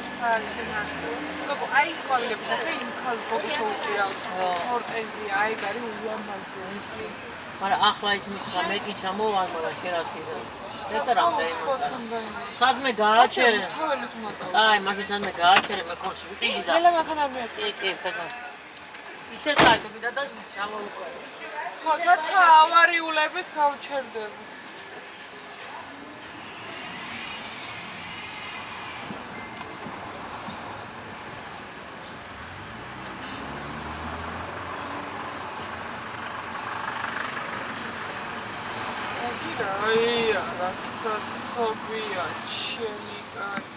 ისაჩენასო. გოგო, აი ყვავილები და იმ ხალ ფოტოს უჭირავთ. ჰორტენზია, აი გარი ულამაზესი. მაგრამ ახლა ის მისცა მე კი ჩამოვარ, მაგრამ შერასიდა. ზედა რამდენი. სადმე გააჩერე. აი, მაშინ სადმე გააჩერე, მე ხორს ვიყიდი და. ნელა მაქანა მე. კი, ფეთო. ისე წაიყვიდა და ჩამოვიყვე. ხო, საცხა ავარიულებით გავჩერდები. აი, რასაც სოფია ჩემი კაცი.